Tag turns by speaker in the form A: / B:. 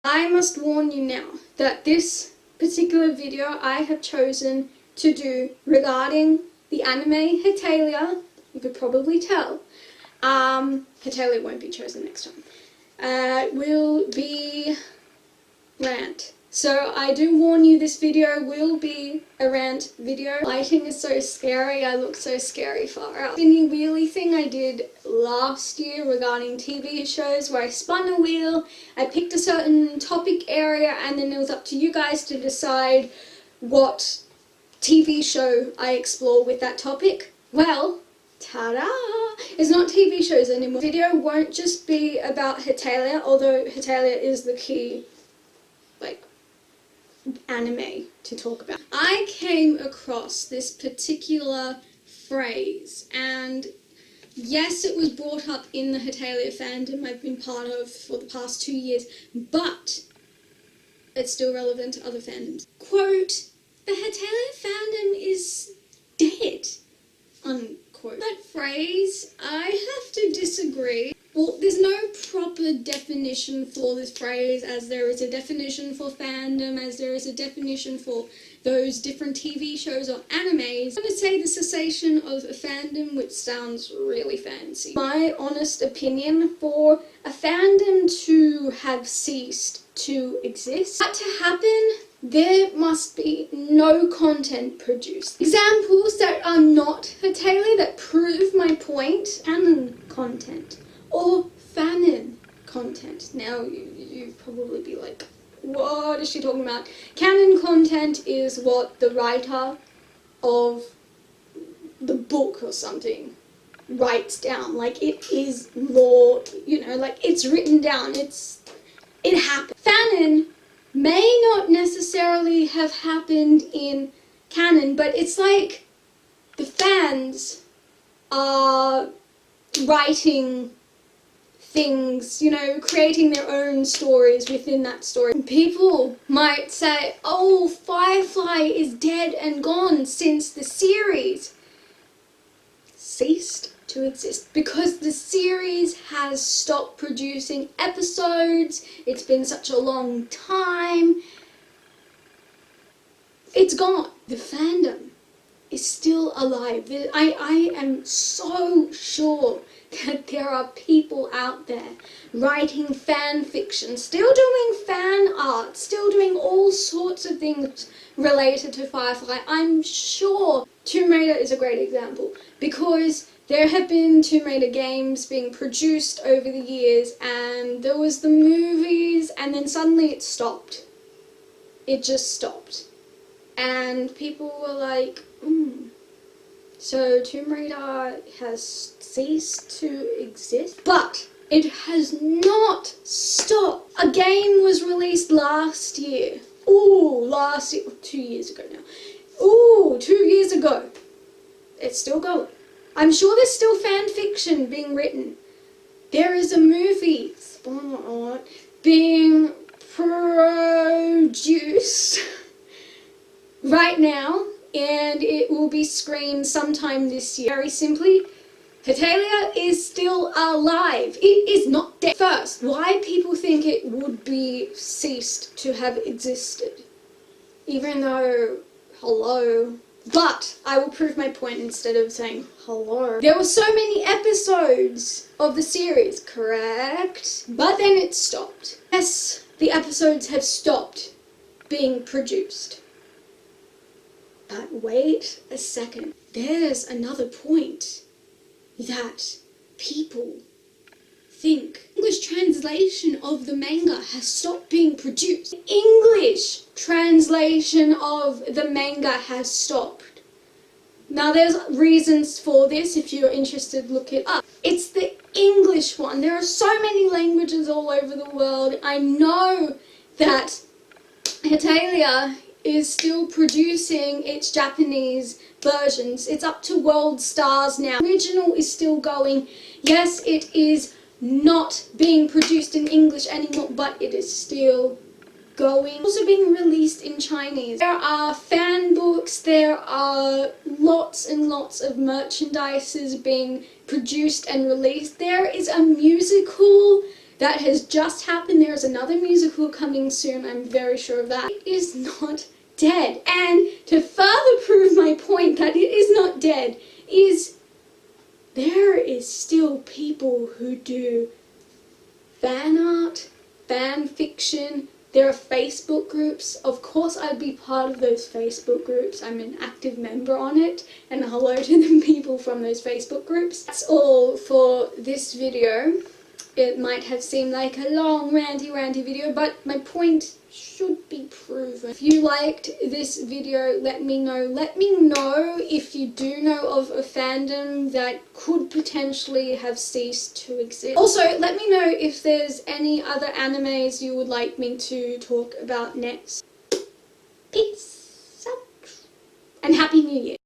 A: I must warn you now that this particular video I have chosen to do regarding the anime Hetalia, you could probably tell, Hetalia won't be chosen next time, will be rant. So I do warn you, this video will be a rant video. Lighting is so scary, I look so scary far out. The new wheelie thing I did last year regarding TV shows where I spun a wheel, I picked a certain topic area, and then it was up to you guys to decide what TV show I explore with that topic. Well, ta-da! It's not TV shows anymore. The video won't just be about Hetalia, although Hetalia is the key, anime to talk about. I came across this particular phrase, and yes, it was brought up in the Hetalia fandom I've been part of for the past 2 years, but it's still relevant to other fandoms. Quote, "The Hetalia fandom is dead," unquote. That phrase, I have to disagree. Well, there's no proper definition for this phrase, as there is a definition for fandom, as there is a definition for those different TV shows or animes. I'm going to say the cessation of a fandom, which sounds really fancy. My honest opinion, for a fandom to have ceased to exist, that to happen, there must be no content produced. Examples that are not Hetalia that prove my point: canon content or fanon content. Now you probably be like, what is she talking about? Canon content is what the writer of the book or something writes down. Like, it is law, you know, like it's written down, it happened. Fanon may not necessarily have happened in canon, but it's like the fans are writing things, you know, creating their own stories within that story. People might say, oh, Firefly is dead and gone since the series ceased to exist because the series has stopped producing episodes. It's been such a long time. It's gone. The fandom is still alive. I am so sure that there are people out there writing fan fiction, still doing fan art, still doing all sorts of things related to Firefly. I'm sure Tomb Raider is a great example, because there have been Tomb Raider games being produced over the years, and there was the movies, and then suddenly it stopped. It just stopped. And people were like, so Tomb Raider has ceased to exist, but it has not stopped. A game was released last year. Last year, 2 years ago now. 2 years ago. It's still going. I'm sure there's still fan fiction being written. There is a movie, spoiler alert, being produced right now, and it will be screened sometime this year. Very simply, Hetalia is still alive. It is not dead. First, why people think it would be ceased to have existed, even though, hello. But I will prove my point instead of saying hello. There were so many episodes of the series, correct? But then it stopped. Yes, the episodes have stopped being produced. But wait a second. There's another point that people think. English translation of the manga has stopped being produced. English translation of the manga has stopped. Now there's reasons for this. If you're interested, look it up. It's the English one. There are so many languages all over the world. I know that Hetalia is still producing its Japanese versions. It's up to World Stars now. The original is still going. Yes, it is not being produced in English anymore, but it is still going. Also being released in Chinese. There are fan books, there are lots and lots of merchandises being produced and released. There is a musical That has just happened. There is another musical coming soon, I'm very sure of that. It is not dead. And to further prove my point that it is not dead is there is still people who do fan art, fan fiction. There are Facebook groups. Of course I'd be part of those Facebook groups. I'm an active member on it, and hello to the people from those Facebook groups. That's all for this video. It might have seemed like a long ranty video, but my point should be proven. If you liked this video, let me know. Let me know if you do know of a fandom that could potentially have ceased to exist. Also, let me know if there's any other animes you would like me to talk about next. Peace out. And Happy New Year.